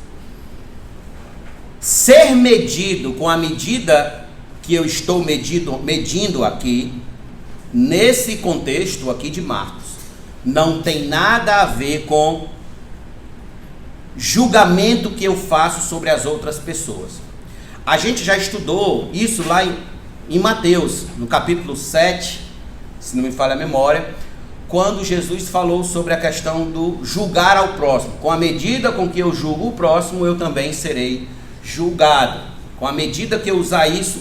Ser medido com a medida que eu estou medindo aqui, nesse contexto aqui de Marcos, não tem nada a ver com julgamento que eu faço sobre as outras pessoas. A gente já estudou isso lá em Mateus, no capítulo 7, se não me falha a memória, quando Jesus falou sobre a questão do julgar ao próximo. Com a medida com que eu julgo o próximo, eu também serei julgado. Com a medida que eu usar isso...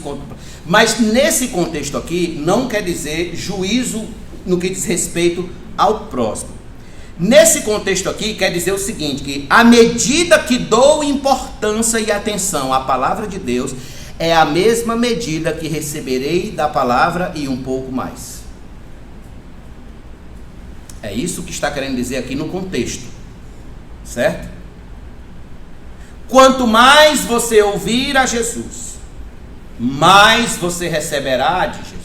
Mas nesse contexto aqui, não quer dizer juízo no que diz respeito ao próximo. Nesse contexto aqui, quer dizer o seguinte, que à medida que dou importância e atenção à palavra de Deus, é a mesma medida que receberei da palavra e um pouco mais. É isso que está querendo dizer aqui no contexto, certo? Quanto mais você ouvir a Jesus, mais você receberá de Jesus.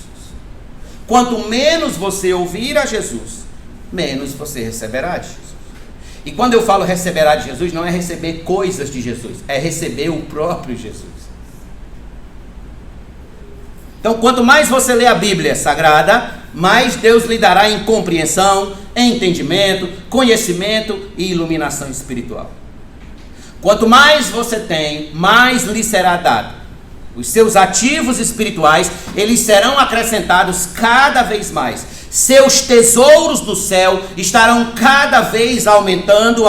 Quanto menos você ouvir a Jesus, menos você receberá de Jesus. E quando eu falo receberá de Jesus, não é receber coisas de Jesus, é receber o próprio Jesus. Então, quanto mais você lê a Bíblia Sagrada, mais Deus lhe dará em compreensão, entendimento, conhecimento e iluminação espiritual. Quanto mais você tem, mais lhe será dado. Os seus ativos espirituais, eles serão acrescentados cada vez mais. Seus tesouros do céu estarão cada vez aumentando.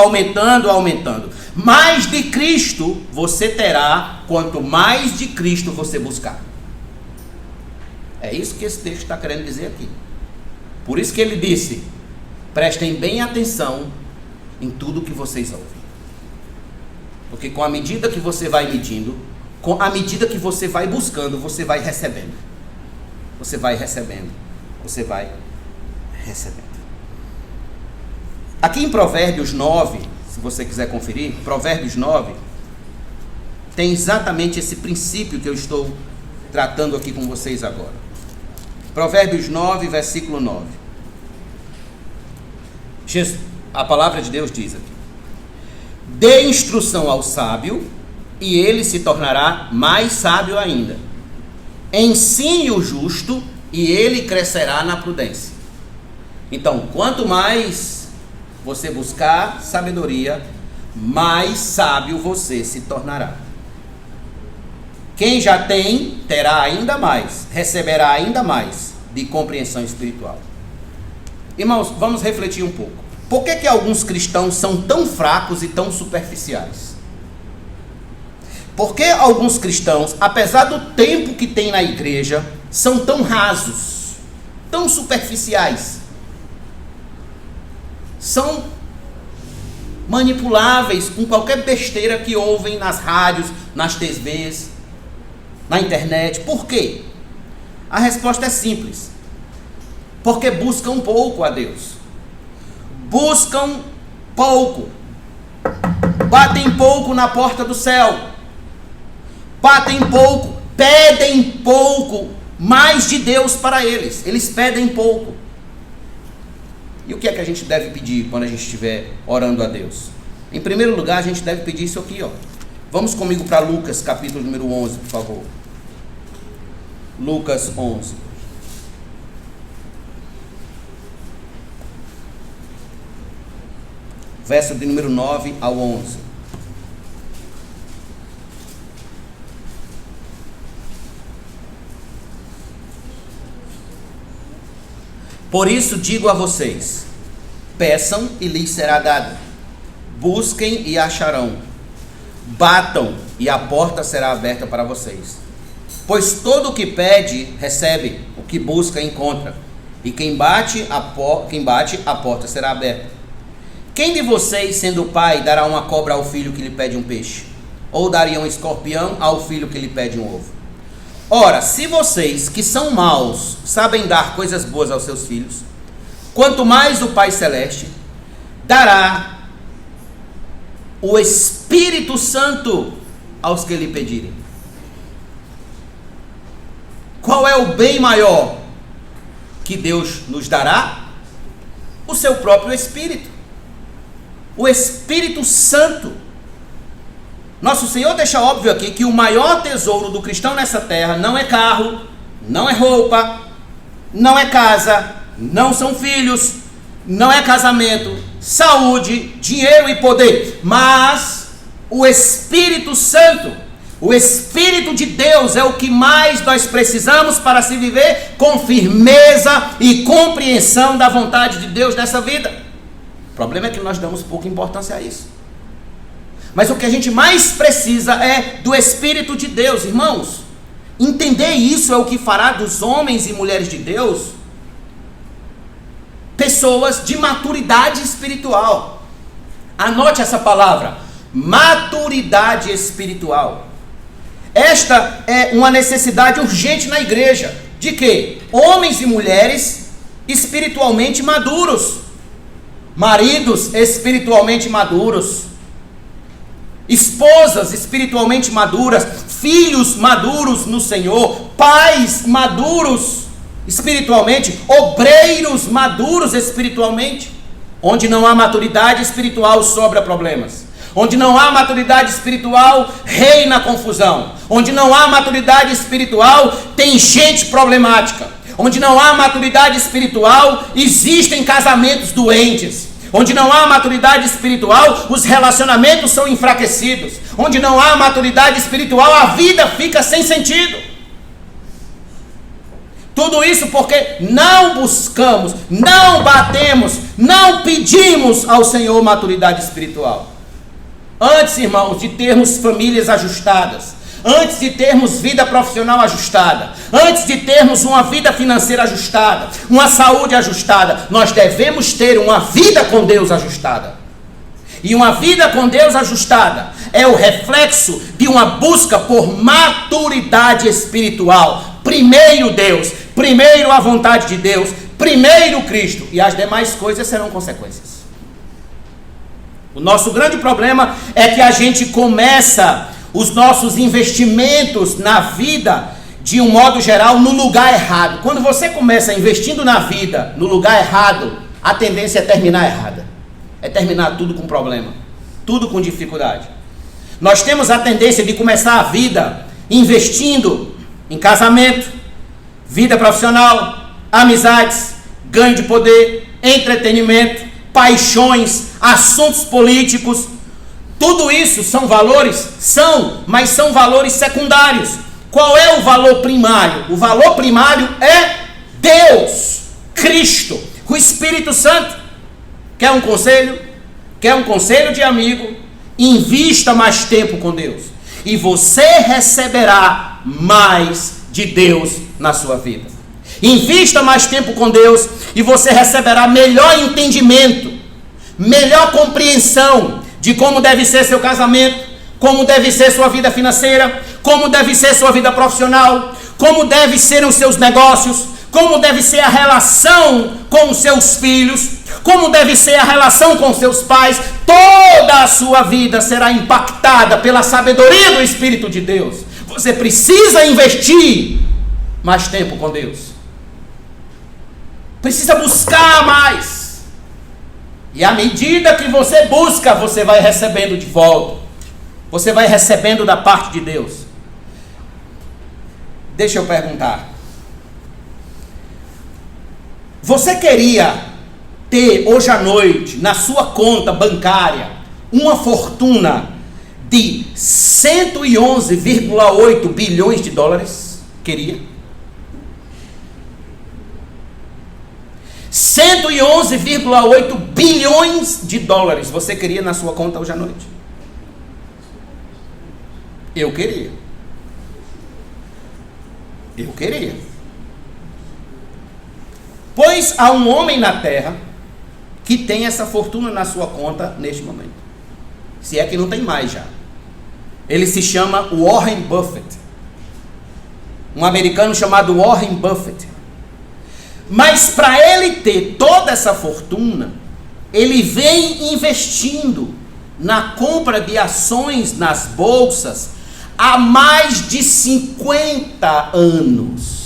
Mais de Cristo você terá, quanto mais de Cristo você buscar. É isso que esse texto está querendo dizer aqui. Por isso que ele disse: prestem bem atenção em tudo que vocês ouvem. Porque com a medida que você vai medindo, com a medida que você vai buscando, você vai recebendo. Você vai recebendo. Você vai recebendo. Aqui em Provérbios 9, se você quiser conferir, Provérbios 9 tem exatamente esse princípio que eu estou tratando aqui com vocês agora. Provérbios 9, versículo 9. A palavra de Deus diz aqui: dê instrução ao sábio, e ele se tornará mais sábio ainda. Ensine o justo, e ele crescerá na prudência. Então, quanto mais você buscar sabedoria, mais sábio você se tornará. Quem já tem, terá ainda mais, receberá ainda mais de compreensão espiritual. Irmãos, vamos refletir um pouco. Por que alguns cristãos são tão fracos e tão superficiais? Por que alguns cristãos, apesar do tempo que tem na igreja, são tão rasos, tão superficiais? São manipuláveis com qualquer besteira que ouvem nas rádios, nas TVs, na internet. Por quê? A resposta é simples. Porque buscam pouco a Deus. Buscam pouco. Batem pouco na porta do céu. Batem pouco, pedem pouco mais de Deus para eles. Eles pedem pouco. E o que é que a gente deve pedir quando a gente estiver orando a Deus? Em primeiro lugar, a gente deve pedir isso aqui, ó. Vamos comigo para Lucas, capítulo número 11, por favor. Lucas 11. Verso de número 9 ao 11. Por isso digo a vocês, peçam e lhes será dado, busquem e acharão, batam e a porta será aberta para vocês. Pois todo o que pede, recebe, o que busca, encontra, e quem bate, a porta será aberta. Quem de vocês, sendo pai, dará uma cobra ao filho que lhe pede um peixe? Ou daria um escorpião ao filho que lhe pede um ovo? Ora, se vocês, que são maus, sabem dar coisas boas aos seus filhos, quanto mais o Pai Celeste dará o Espírito Santo aos que lhe pedirem. Qual é o bem maior que Deus nos dará? O seu próprio Espírito. O Espírito Santo. Nosso Senhor deixa óbvio aqui que o maior tesouro do cristão nessa terra não é carro, não é roupa, não é casa, não são filhos, não é casamento, saúde, dinheiro e poder, mas o Espírito Santo. O Espírito de Deus é o que mais nós precisamos para se viver com firmeza e compreensão da vontade de Deus nessa vida. O problema é que nós damos pouca importância a isso. Mas o que a gente mais precisa é do Espírito de Deus, irmãos. Entender isso é o que fará dos homens e mulheres de Deus pessoas de maturidade espiritual. Anote essa palavra, maturidade espiritual. Esta é uma necessidade urgente na igreja. De quê? Homens e mulheres espiritualmente maduros. Maridos espiritualmente maduros. Esposas espiritualmente maduras, filhos maduros no Senhor, pais maduros espiritualmente, obreiros maduros espiritualmente. Onde não há maturidade espiritual, sobra problemas. Onde não há maturidade espiritual, reina confusão. Onde não há maturidade espiritual, tem gente problemática. Onde não há maturidade espiritual, existem casamentos doentes. Onde não há maturidade espiritual, os relacionamentos são enfraquecidos. Onde não há maturidade espiritual, a vida fica sem sentido. Tudo isso porque não buscamos, não batemos, não pedimos ao Senhor maturidade espiritual. Antes, irmãos, de termos famílias ajustadas, antes de termos vida profissional ajustada, antes de termos uma vida financeira ajustada, uma saúde ajustada, nós devemos ter uma vida com Deus ajustada. E uma vida com Deus ajustada é o reflexo de uma busca por maturidade espiritual. Primeiro Deus, primeiro a vontade de Deus, primeiro Cristo, e as demais coisas serão consequências. O nosso grande problema é que a gente começa os nossos investimentos na vida, de um modo geral, no lugar errado. Quando você começa investindo na vida no lugar errado, a tendência é terminar errada. É terminar tudo com problema, tudo com dificuldade. Nós temos a tendência de começar a vida investindo em casamento, vida profissional, amizades, ganho de poder, entretenimento, paixões, assuntos políticos. Tudo isso são valores? São, mas são valores secundários. Qual é o valor primário? O valor primário é Deus, Cristo, o Espírito Santo. Quer um conselho? Quer um conselho de amigo? Invista mais tempo com Deus e você receberá mais de Deus na sua vida. Invista mais tempo com Deus e você receberá melhor entendimento, melhor compreensão de como deve ser seu casamento, como deve ser sua vida financeira, como deve ser sua vida profissional, como devem ser os seus negócios, como deve ser a relação com os seus filhos, como deve ser a relação com seus pais. Toda a sua vida será impactada pela sabedoria do Espírito de Deus. Você precisa investir mais tempo com Deus. Precisa buscar mais. E à medida que você busca, você vai recebendo de volta. Você vai recebendo da parte de Deus. Deixa eu perguntar. Você queria ter hoje à noite na sua conta bancária uma fortuna de 111,8 bilhões de dólares? Queria? 111,8 bilhões de dólares você queria na sua conta hoje à noite? Eu queria. Eu queria. Pois há um homem na terra que tem essa fortuna na sua conta neste momento. Se é que não tem mais já. Ele se chama Warren Buffett. Um americano chamado Warren Buffett. Mas para ele ter toda essa fortuna, ele vem investindo na compra de ações nas bolsas há mais de 50 anos.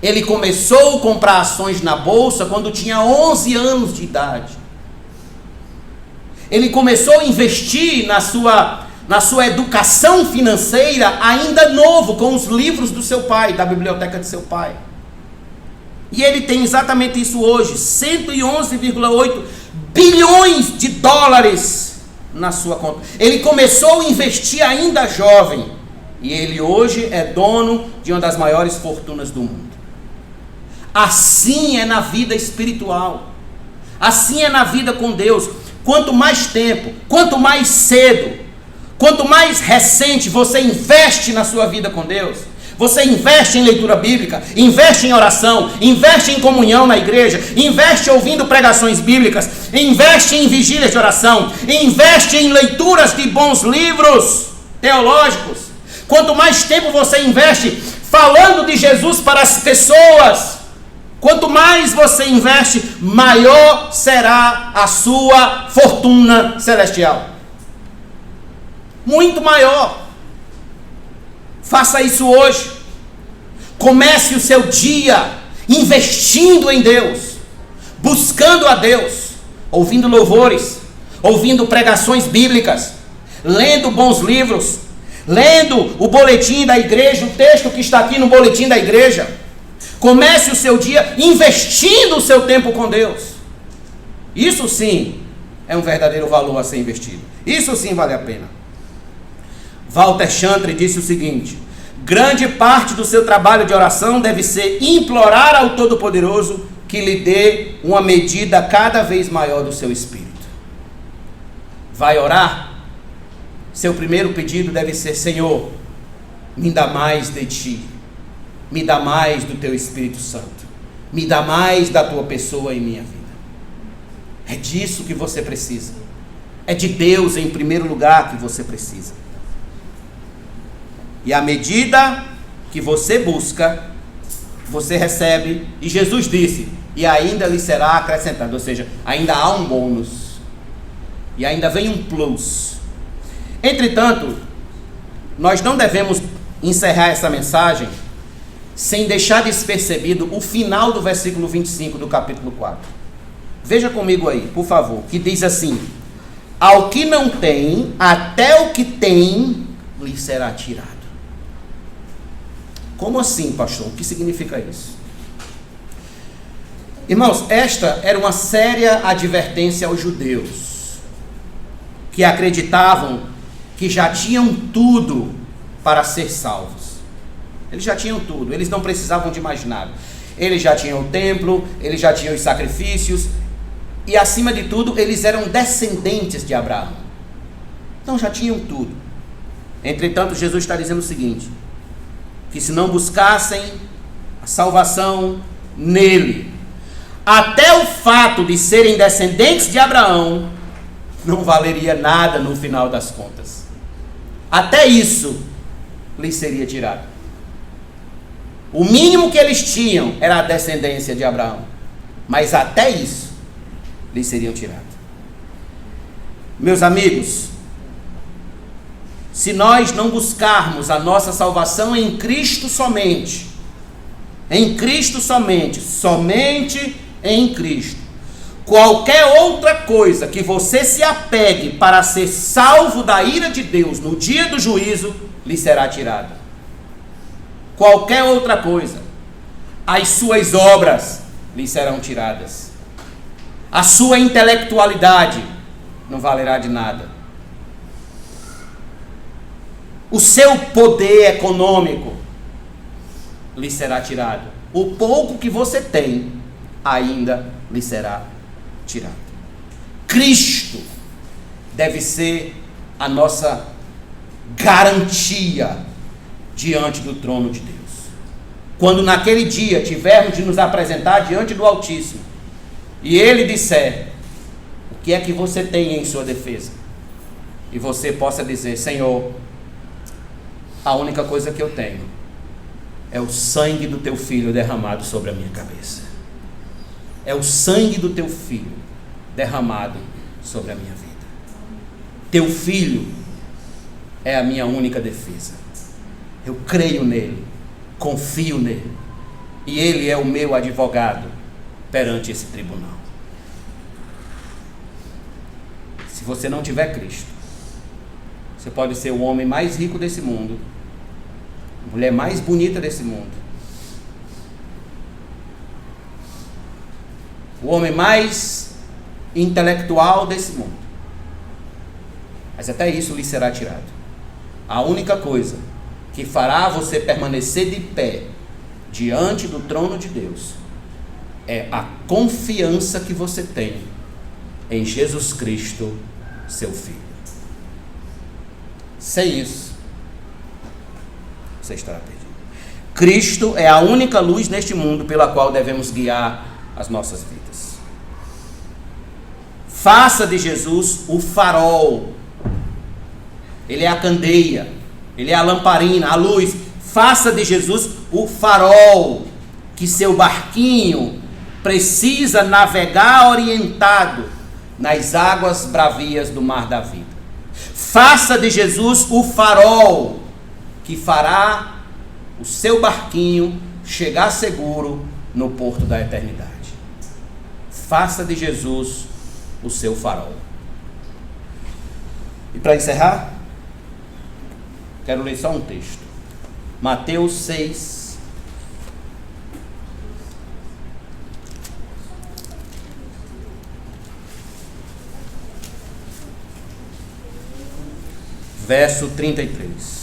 Ele começou a comprar ações na bolsa quando tinha 11 anos de idade. Ele começou a investir na sua educação financeira ainda novo, com os livros do seu pai, da biblioteca de seu pai. E ele tem exatamente isso hoje, 111,8 bilhões de dólares na sua conta. Ele começou a investir ainda jovem. E ele hoje é dono de uma das maiores fortunas do mundo. Assim é na vida espiritual. Assim é na vida com Deus. Quanto mais tempo, quanto mais cedo, quanto mais recente você investe na sua vida com Deus, você investe em leitura bíblica, investe em oração, investe em comunhão na igreja, investe ouvindo pregações bíblicas, investe em vigílias de oração, investe em leituras de bons livros teológicos. Quanto mais tempo você investe falando de Jesus para as pessoas, quanto mais você investe, maior será a sua fortuna celestial. Muito maior. Faça isso hoje. Comece o seu dia investindo em Deus, buscando a Deus, ouvindo louvores, ouvindo pregações bíblicas, lendo bons livros, lendo o boletim da igreja, o texto que está aqui no boletim da igreja. Comece o seu dia investindo o seu tempo com Deus. Isso sim é um verdadeiro valor a ser investido. Isso sim vale a pena. Walter Chantre disse o seguinte: grande parte do seu trabalho de oração deve ser implorar ao Todo-Poderoso que lhe dê uma medida cada vez maior do seu espírito. Vai orar? Seu primeiro pedido deve ser: Senhor, me dá mais de Ti, me dá mais do Teu Espírito Santo, me dá mais da Tua pessoa em minha vida. É disso que você precisa. É de Deus em primeiro lugar que você precisa. E à medida que você busca, você recebe. E Jesus disse: e ainda lhe será acrescentado. Ou seja, ainda há um bônus. E ainda vem um plus. Entretanto, nós não devemos encerrar essa mensagem sem deixar despercebido o final do versículo 25 do capítulo 4. Veja comigo aí, por favor, que diz assim: ao que não tem, até o que tem lhe será tirado. Como assim, pastor? O que significa isso? Irmãos, esta era uma séria advertência aos judeus, que acreditavam que já tinham tudo para ser salvos. Eles já tinham tudo, eles não precisavam de mais nada. Eles já tinham o templo, eles já tinham os sacrifícios, e acima de tudo, eles eram descendentes de Abraão. Então já tinham tudo. Entretanto, Jesus está dizendo o seguinte, que se não buscassem a salvação nele, até o fato de serem descendentes de Abraão não valeria nada no final das contas. Até isso lhes seria tirado. O mínimo que eles tinham era a descendência de Abraão, mas até isso lhes seriam tirados. Meus amigos, se nós não buscarmos a nossa salvação em Cristo somente, somente em Cristo, qualquer outra coisa que você se apegue para ser salvo da ira de Deus no dia do juízo, lhe será tirada. Qualquer outra coisa, as suas obras lhe serão tiradas. A sua intelectualidade não valerá de nada. O seu poder econômico lhe será tirado. O pouco que você tem ainda lhe será tirado. Cristo deve ser a nossa garantia diante do trono de Deus. Quando naquele dia tivermos de nos apresentar diante do Altíssimo e Ele disser o que é que você tem em sua defesa, e você possa dizer: Senhor, a única coisa que eu tenho é o sangue do teu filho derramado sobre a minha cabeça. É o sangue do teu filho derramado sobre a minha vida. Teu filho é a minha única defesa. Eu creio nele, confio nele, e ele é o meu advogado perante esse tribunal. Se você não tiver Cristo, você pode ser o homem mais rico desse mundo, a mulher mais bonita desse mundo, o homem mais intelectual desse mundo, mas até isso lhe será tirado. A única coisa que fará você permanecer de pé diante do trono de Deus é a confiança que você tem em Jesus Cristo, seu Filho. Sem isso, você estará perdido. Cristo é a única luz neste mundo pela qual devemos guiar as nossas vidas. Faça de Jesus o farol. Ele é a candeia, ele é a lamparina, a luz. Faça de Jesus o farol que seu barquinho precisa navegar orientado nas águas bravias do mar da vida. Faça de Jesus o farol que fará o seu barquinho chegar seguro no porto da eternidade. Faça de Jesus o seu farol. E para encerrar, quero ler só um texto. Mateus 6, verso 33.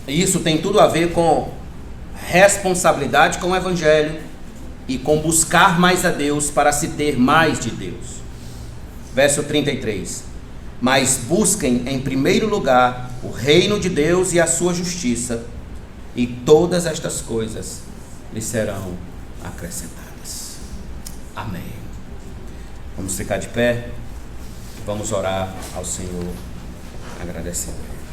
Isso tem tudo a ver com responsabilidade com o Evangelho e com buscar mais a Deus para se ter mais de Deus. Verso 33. Mas busquem em primeiro lugar o reino de Deus e a sua justiça, e todas estas coisas lhes serão acrescentadas. Amém. Vamos ficar de pé, vamos orar ao Senhor agradecendo.